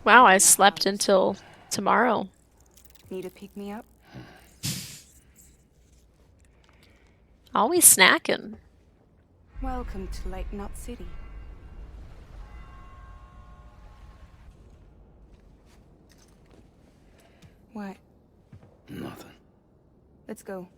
Wow, I slept until tomorrow. Need a pick-me-up? Always snacking. Welcome to Lake Knot City. What? Nothing. Let's go.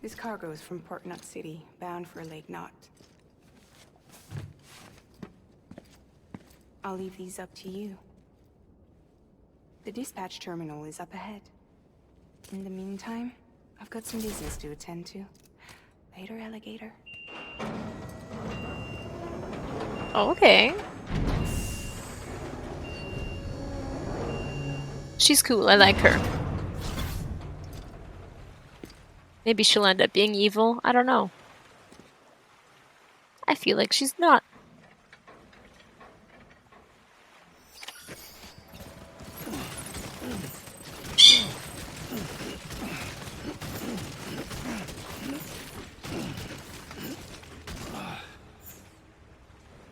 This cargo is from Port Knot City, bound for Lake Knot. I'll leave these up to you. The dispatch terminal is up ahead. In the meantime, I've got some business to attend to. Later, alligator. Okay. She's cool, I like her. Maybe she'll end up being evil, I don't know. I feel like she's not.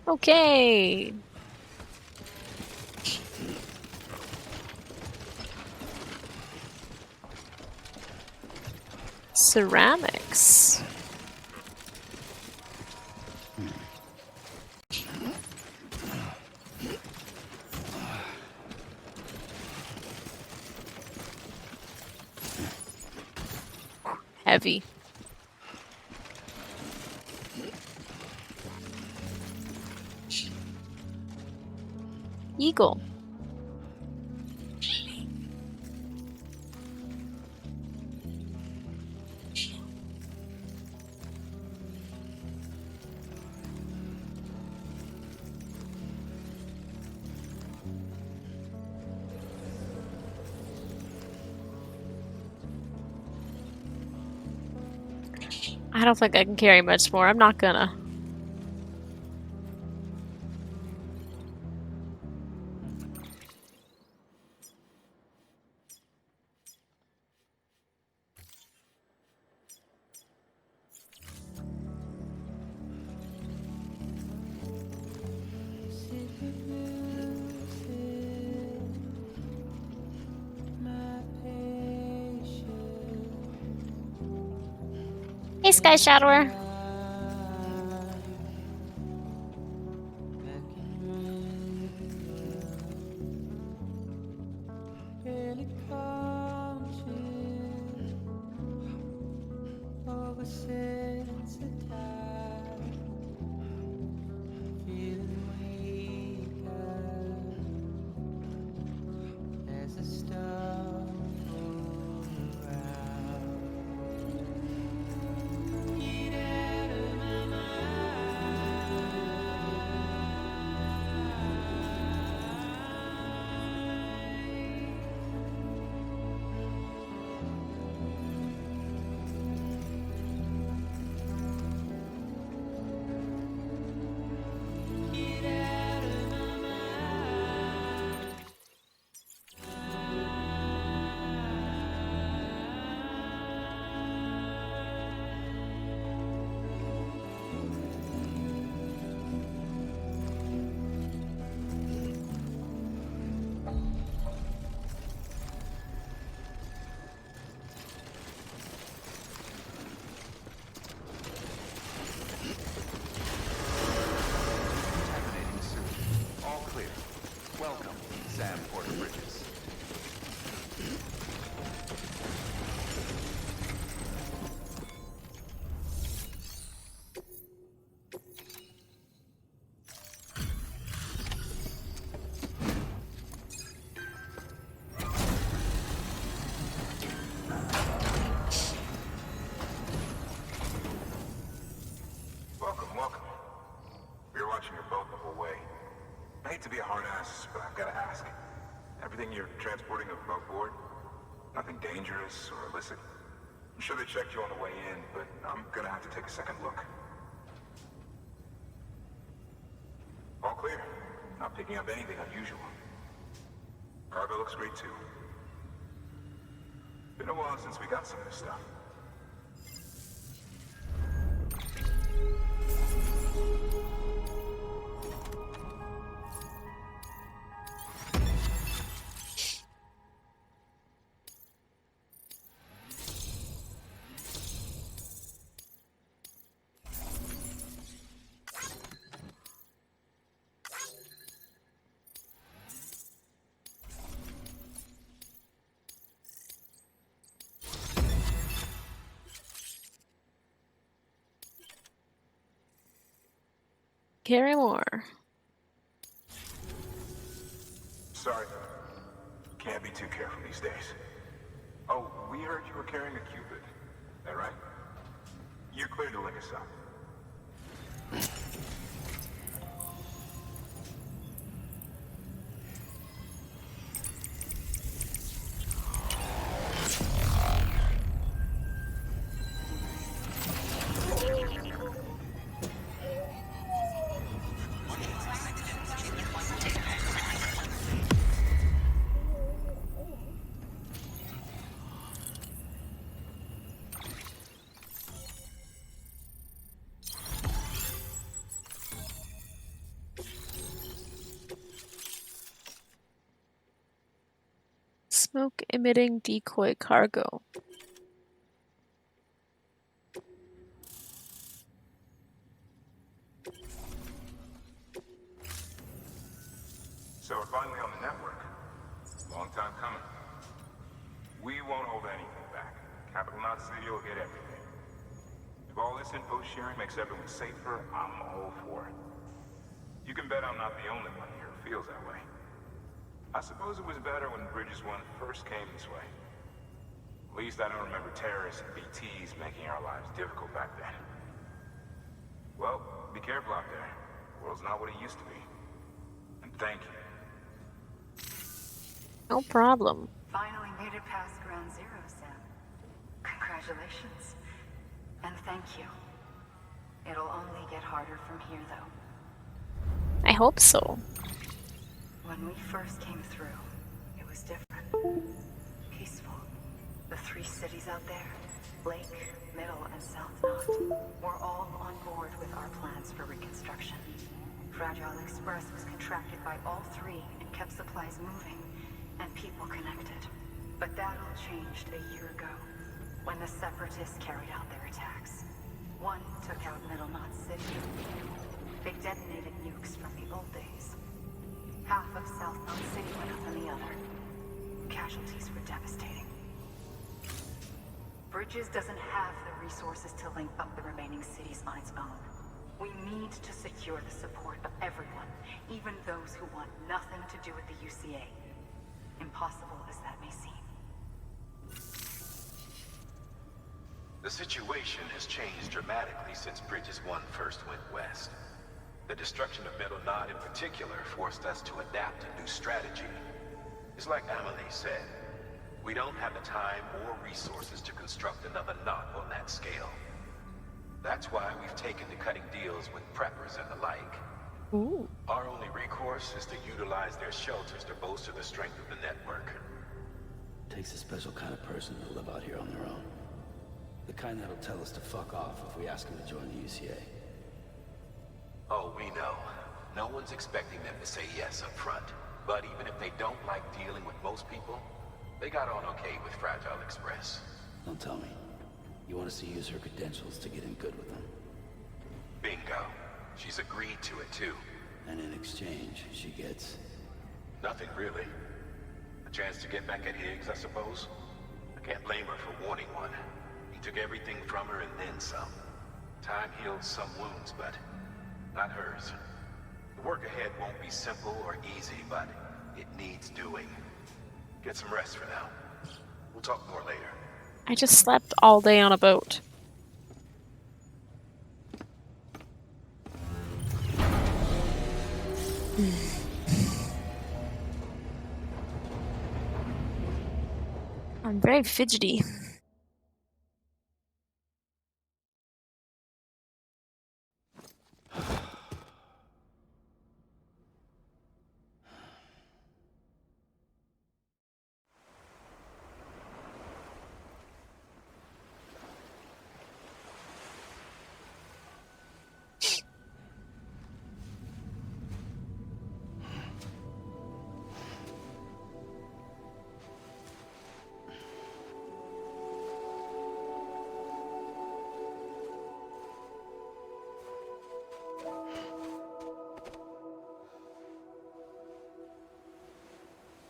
Okay. Ceramics. Heavy. Eagle. I don't think I can carry much more. I'm not gonna. Hey, Sky Shadower. Contaminating sewage. All clear. Welcome, Sam Porter Bridges. Welcome, welcome. We were watching your boat the whole way. I hate to be a hard ass, but I've got to ask. Everything you're transporting above board? Nothing dangerous or illicit? I'm sure they checked you on the way in, but I'm gonna have to take a second look. All clear. Not picking up anything unusual. Cargo looks great too. Been a while since we got some of this stuff. Carry more. Sorry. Can't be too careful these days. Oh, we heard you were carrying a Cupid. That right? You're clear to link us up. Smoke emitting decoy cargo. So we're finally on the network. Long time coming. We won't hold anything back. Capital Knot City will get everything. If all this info sharing makes everyone safer, I'm all for it. You can bet I'm not the only one here who feels that way. I suppose it was better when Bridges 1 first came this way. At least I don't remember terrorists and BTs making our lives difficult back then. Well, be careful out there. The world's not what it used to be. And thank you. No problem. Finally made it past ground zero, Sam. Congratulations. And thank you. It'll only get harder from here, though. I hope so. When we first came through, it was different. Peaceful. The three cities out there, Lake, Middle, and South Knot, were all on board with our plans for reconstruction. Fragile Express was contracted by all three and kept supplies moving and people connected. But that all changed a year ago, when the Separatists carried out their attacks. One took out Middle Knot City. They detonated nukes from the old days. Half of South Knot City went up in the other. Casualties were devastating. Bridges doesn't have the resources to link up the remaining cities on its own. We need to secure the support of everyone, even those who want nothing to do with the UCA. Impossible as that may seem. The situation has changed dramatically since Bridges 1 first went west. The destruction of Middle Knot in particular forced us to adapt a new strategy. It's like Amelie said, we don't have the time or resources to construct another knot on that scale. That's why we've taken to cutting deals with preppers and the like. Ooh. Our only recourse is to utilize their shelters to bolster the strength of the network. Takes a special kind of person to live out here on their own. The kind that'll tell us to fuck off if we ask them to join the UCA. Oh, we know. No one's expecting them to say yes up front. But even if they don't like dealing with most people, they got on okay with Fragile Express. Don't tell me. You want us to use her credentials to get in good with them. Bingo. She's agreed to it too. And in exchange, she gets... Nothing really. A chance to get back at Higgs, I suppose? I can't blame her for wanting one. He took everything from her and then some. Time healed some wounds, but not hers. The work ahead won't be simple or easy, but it needs doing. Get some rest for now. We'll talk more later. I just slept all day on a boat. I'm very fidgety.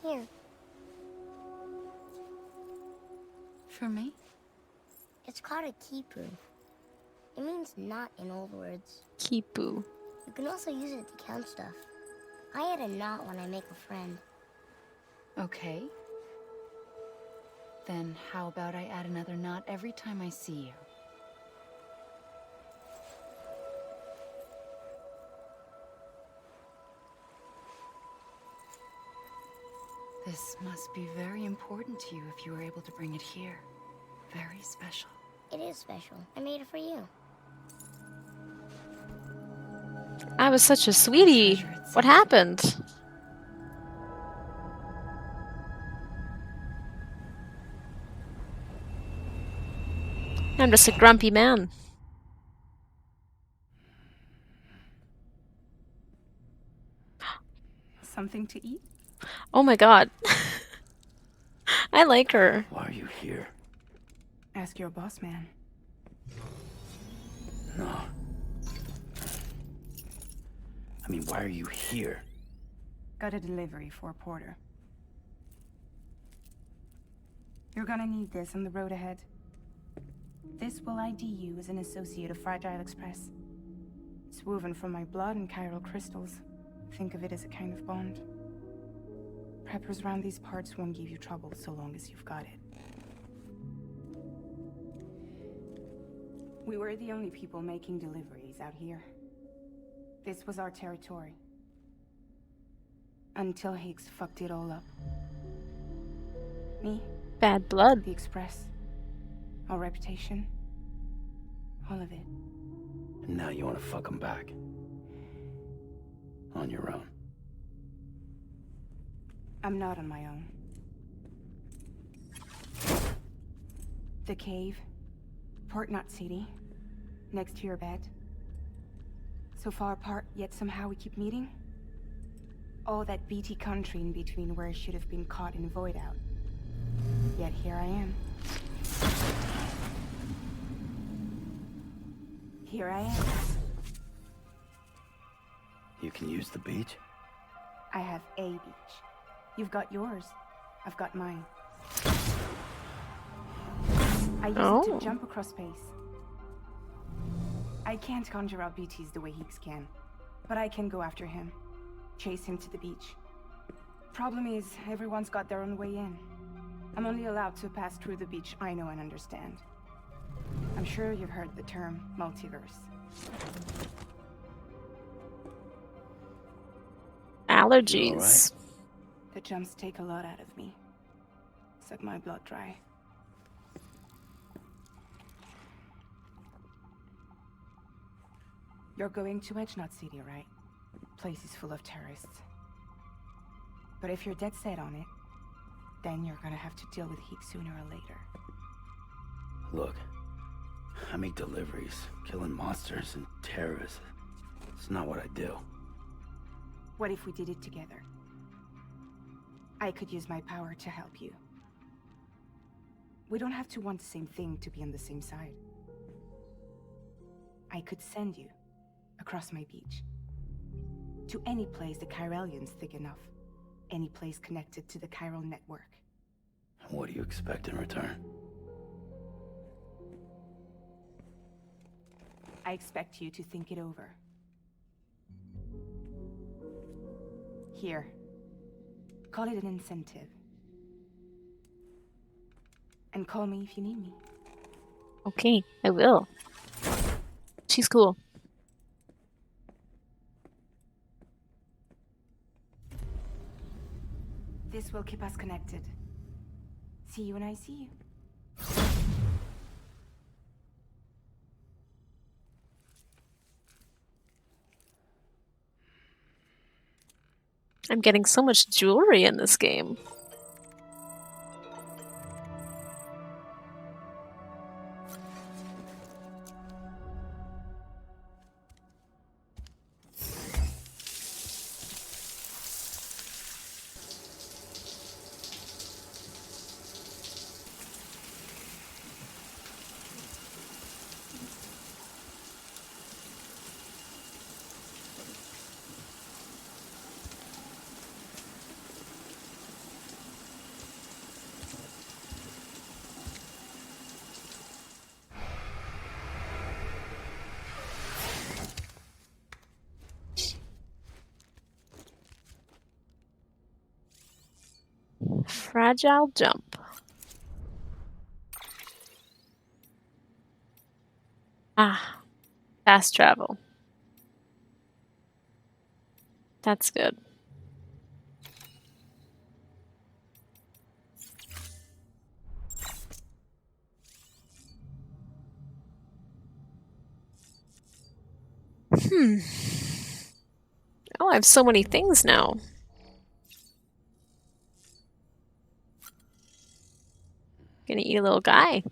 Here. For me? It's called a kipu. It means knot in old words. Kipu. You can also use it to count stuff. I add a knot when I make a friend. Okay. Then how about I add another knot every time I see you? This must be very important to you if you were able to bring it here. Very special. It is special. I made it for you. I was such a sweetie. Treasure itself. What happened? I'm just a grumpy man. Something to eat? Oh my god. I like her. Why are you here? Ask your boss man. No. I mean, why are you here? Got a delivery for Porter. You're gonna need this on the road ahead. This will ID you as an associate of Fragile Express. It's woven from my blood and chiral crystals. Think of it as a kind of bond. Preppers around these parts won't give you trouble so long as you've got it. We were the only people making deliveries out here. This was our territory. Until Higgs fucked it all up. Me, Bad blood. the Express, our reputation, all of it. And now you want to fuck him back. On your own. I'm not on my own. The cave, Port Knot City, next to your bed. So far apart, yet somehow we keep meeting. All that BT country in between where I should have been caught in a void out. Yet here I am. Here I am. You can use the beach? I have a beach. You've got yours. I've got mine. I use it Oh. to jump across space. I can't conjure out BTs the way Higgs can, but I can go after him. Chase him to the beach. Problem is, everyone's got their own way in. I'm only allowed to pass through the beach I know and understand. I'm sure you've heard the term multiverse. Allergies. The jumps take a lot out of me. Suck my blood dry. You're going to Edge Knot City, right? Place is full of terrorists. But if you're dead set on it, then you're gonna have to deal with Higgs sooner or later. Look, I make deliveries, killing monsters and terrorists. It's not what I do. What if we did it together? I could use my power to help you. We don't have to want the same thing to be on the same side. I could send you across my beach. To any place the Chiralian's thick enough. Any place connected to the chiral network. What do you expect in return? I expect you to think it over. Here. Call it an incentive. And call me if you need me. Okay, I will. She's cool. This will keep us connected. See you when I see you. I'm getting so much jewelry in this game. Fragile jump. Ah, fast travel. That's good. Oh, I have so many things now. Gonna eat a little guy.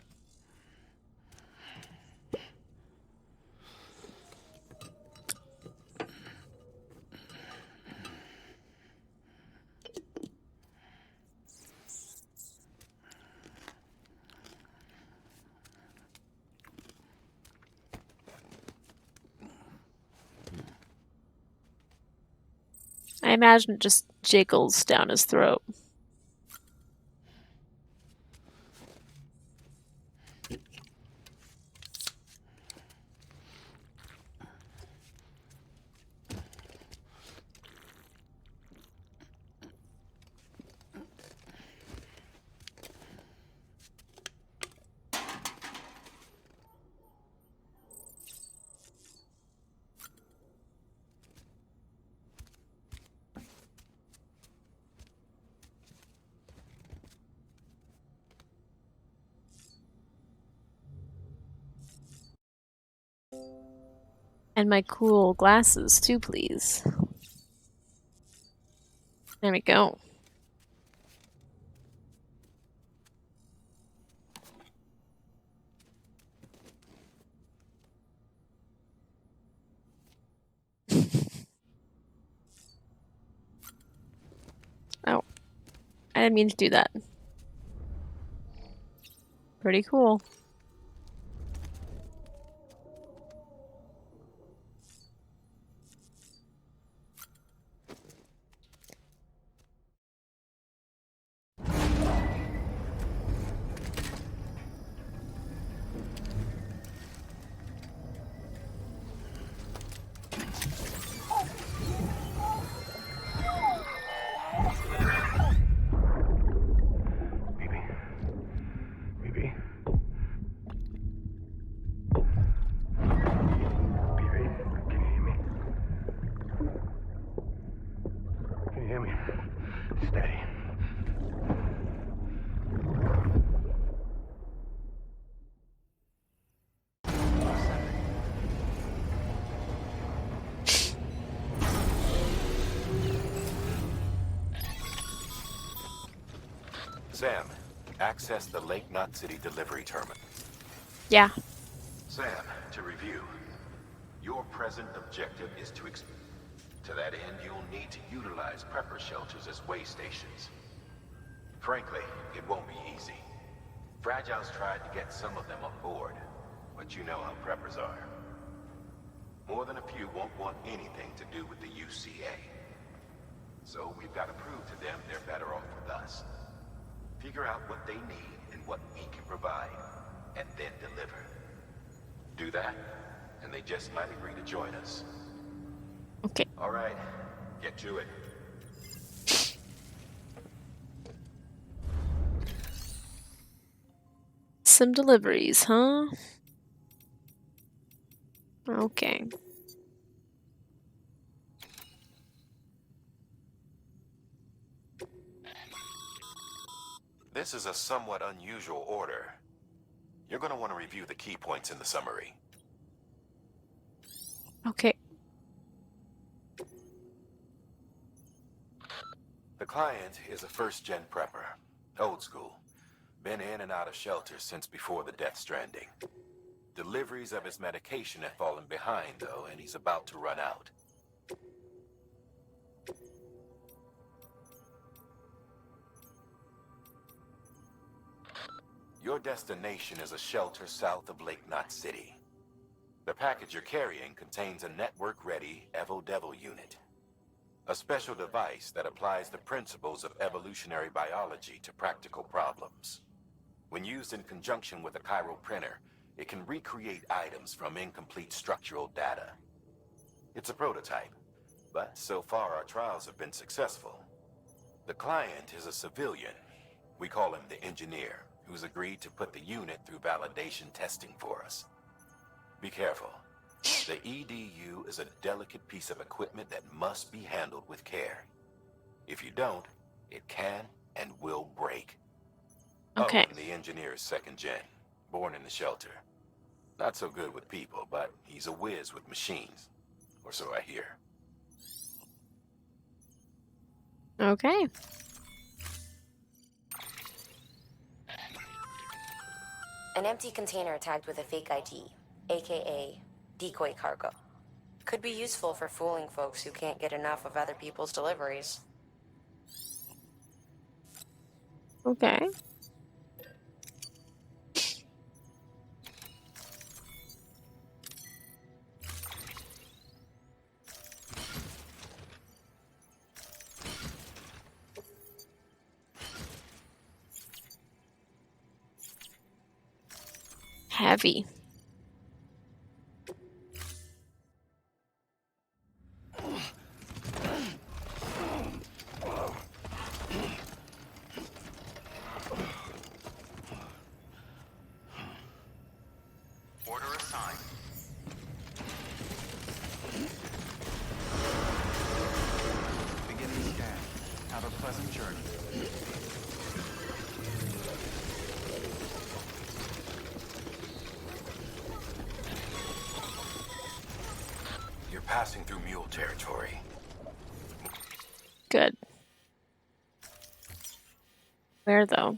I imagine it just jiggles down his throat. And my cool glasses too, please. There we go. Oh, I didn't mean to do that. Pretty cool. Sam, access the Lake Knot City delivery terminal. Yeah. Sam, to review, your present objective is to To that end, you'll need to utilize prepper shelters as way stations. Frankly, it won't be easy. Fragile's tried to get some of them on board, but you know how preppers are. More than a few won't want anything to do with the UCA. So we've got to prove to them they're better off with us. Figure out what they need and what we can provide, and then deliver. Do that, and they just might agree to join us. Okay. All right, get to it. Some deliveries, huh? Okay. This This is a somewhat unusual order. You're going to want to review the key points in the summary. Okay. The client is a first-gen prepper. Old school. Been in and out of shelters since before the death stranding. Deliveries of his medication have fallen behind, though, and he's about to run out. Your destination is a shelter south of Lake Knot City. The package you're carrying contains a network-ready Evo Devil unit. A special device that applies the principles of evolutionary biology to practical problems. When used in conjunction with a chiral printer, it can recreate items from incomplete structural data. It's a prototype, but so far our trials have been successful. The client is a civilian. We call him the engineer, who's agreed to put the unit through validation testing for us. Be careful. The EDU is a delicate piece of equipment that must be handled with care. If you don't, it can and will break. Okay. Oh, and the engineer is second gen, born in the shelter. Not so good with people, but he's a whiz with machines. Or so I hear. Okay. An empty container tagged with a fake ID, aka decoy cargo. Could be useful for fooling folks who can't get enough of other people's deliveries. Okay. Heavy. Order assigned. Beginning scan. Have a pleasant journey. You're passing through mule territory. Good. Where though?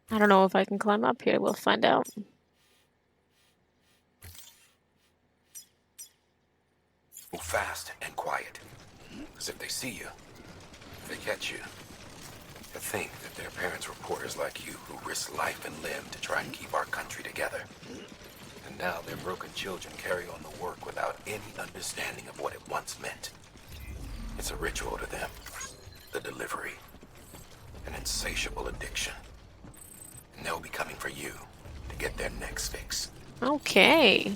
I don't know if I can climb up here. We'll find out. Move fast and quiet. Because if they see you, if they catch you, they'll think that their parents reporters like you who risk life and limb to try and keep our country together. And now their broken children carry on the work without any understanding of what it once meant. It's a ritual to them. The delivery. An insatiable addiction. And they'll be coming for you to get their next fix. Okay.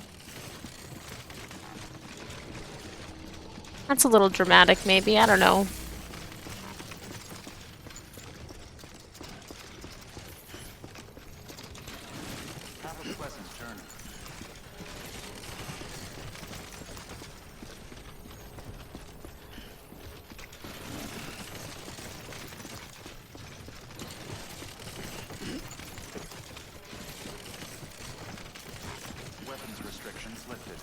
That's a little dramatic, maybe. I don't know. Have a pleasant journey. Weapons restrictions lifted.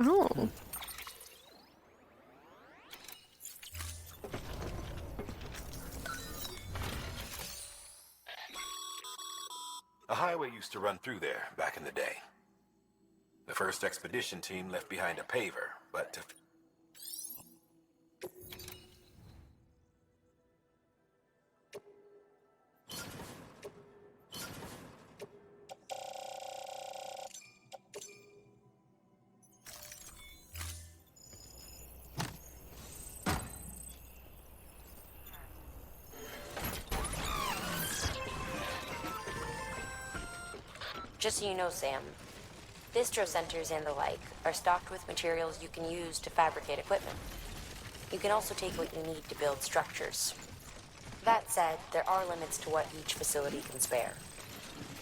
Oh. A highway used to run through there back in the day. The first expedition team left behind a paver, but Just so you know, Sam, distro centers and the like are stocked with materials you can use to fabricate equipment. You can also take what you need to build structures. That said, there are limits to what each facility can spare.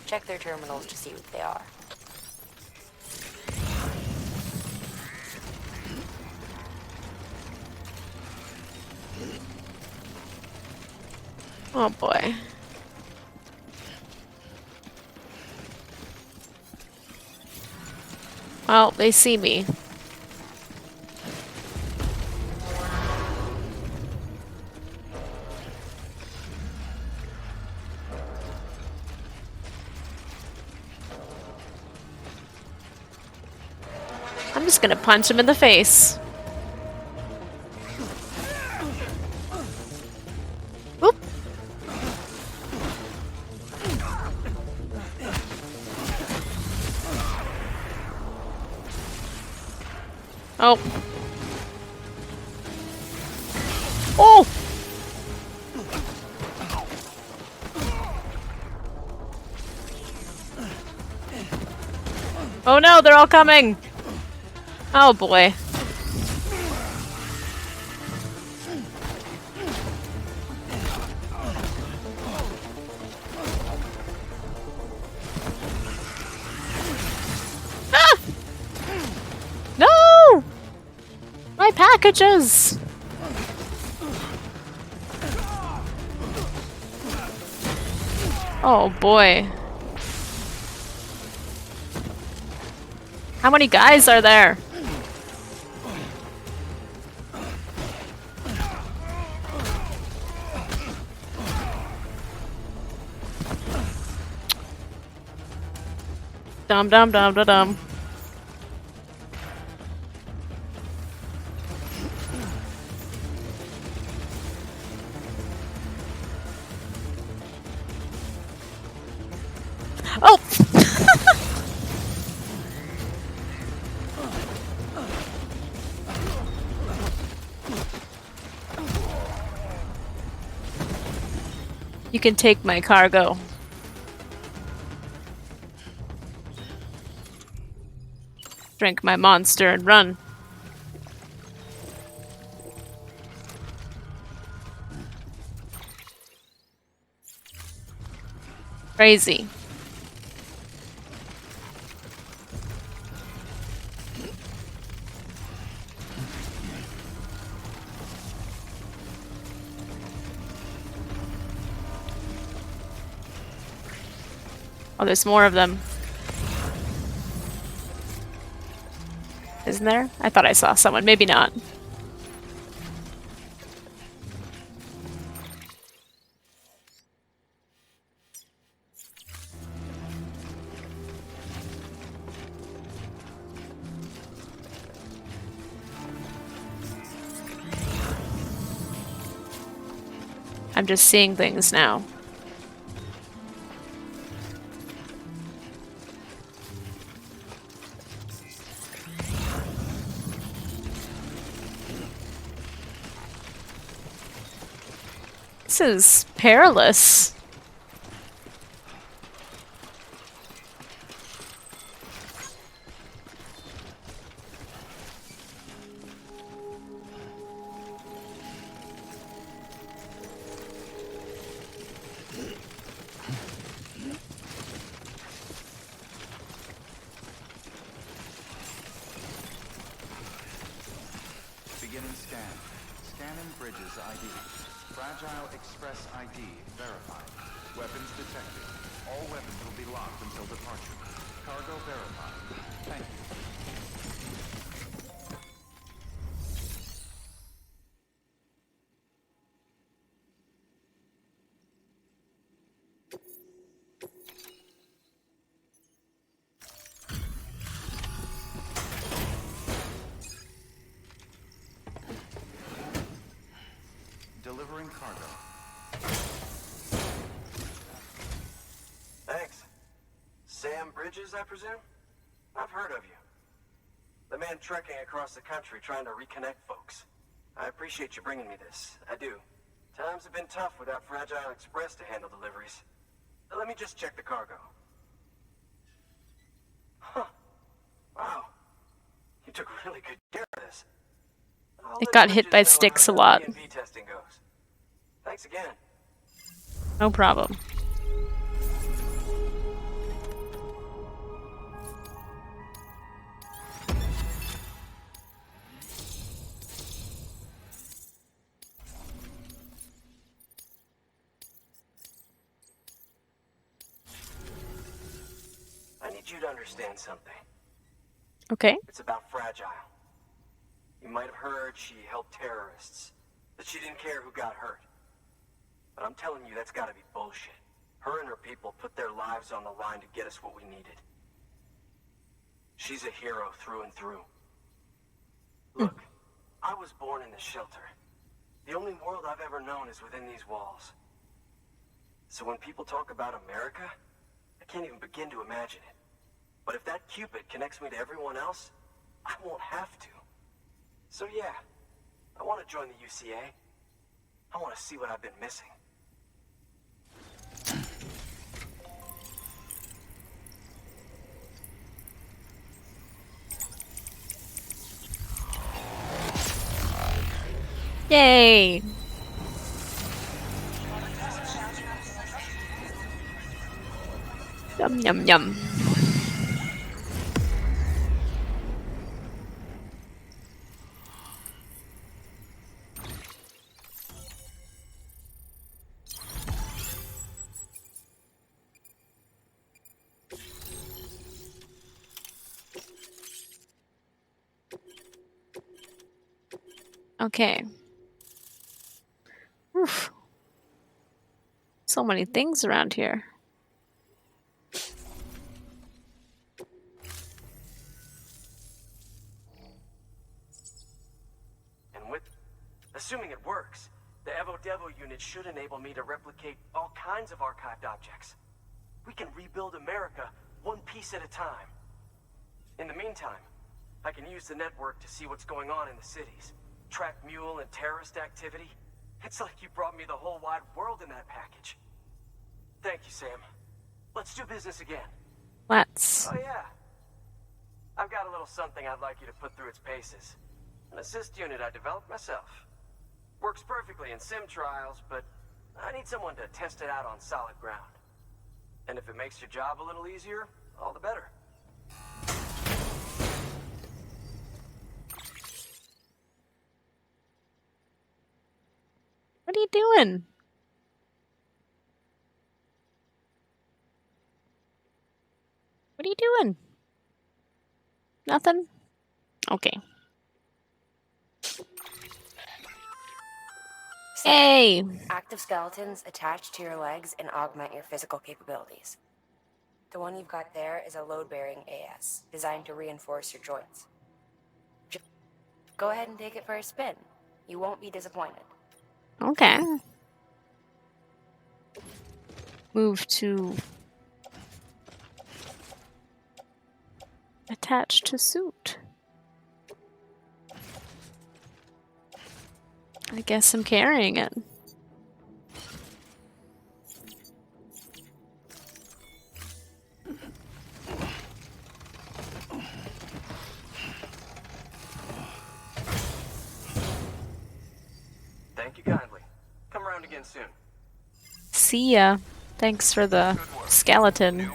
Check their terminals to see what they are. Oh boy. Well, they see me. I'm just gonna punch him in the face. Oop. Oh. Oh! Oh no, they're all coming! Oh boy. Ah! No! My packages! Oh boy. How many guys are there? Dum dum dum dum dum. Oh! You can take my cargo. Drink my monster and run. Crazy. Oh, there's more of them. Isn't there? I thought I saw someone. Maybe not. I'm just seeing things now. This is perilous. Beginning scan. Scanning Bridges ID. Fragile Express ID verified. Weapons detected. All weapons will be locked until departure. Cargo verified. Thank you. Delivering cargo. Thanks. Sam Bridges, I presume? I've heard of you. The man trekking across the country trying to reconnect folks. I appreciate you bringing me this. I do. Times have been tough without Fragile Express to handle deliveries. Let me just check the cargo. You took really good care of this. I'll It let got hit Bridges by know sticks a how lot. the DNV testing goes. Thanks again. No problem. I need you to understand something. Okay. It's about Fragile. You might have heard she helped terrorists, that she didn't care who got hurt. But I'm telling you, that's gotta be bullshit. Her and her people put their lives on the line to get us what we needed. She's a hero through and through. Look, I was born in the shelter. The only world I've ever known is within these walls. So when people talk about America, I can't even begin to imagine it. But if that Cupid connects me to everyone else, I won't have to. So yeah, I want to join the UCA. I want to see what I've been missing. Yay! Yum yum yum. Okay. Oof. So many things around here. And assuming it works, the Evo Devo unit should enable me to replicate all kinds of archived objects. We can rebuild America one piece at a time. In the meantime, I can use the network to see what's going on in the cities, track mule and terrorist activity. It's like you brought me the whole wide world in that package. Thank you, Sam. Let's do business again. Let's. Oh yeah. I've got a little something I'd like you to put through its paces. An assist unit I developed myself. Works perfectly in sim trials, but I need someone to test it out on solid ground. And if it makes your job a little easier, all the better. What are you doing? What are you doing? Nothing? Okay. Hey! Active skeletons attach to your legs and augment your physical capabilities. The one you've got there is a load-bearing AS, designed to reinforce your joints. Just go ahead and take it for a spin. You won't be disappointed. Okay. Move to attach to suit. I guess I'm carrying it. Thank you kindly. Come around again soon. See ya. Thanks for the skeleton.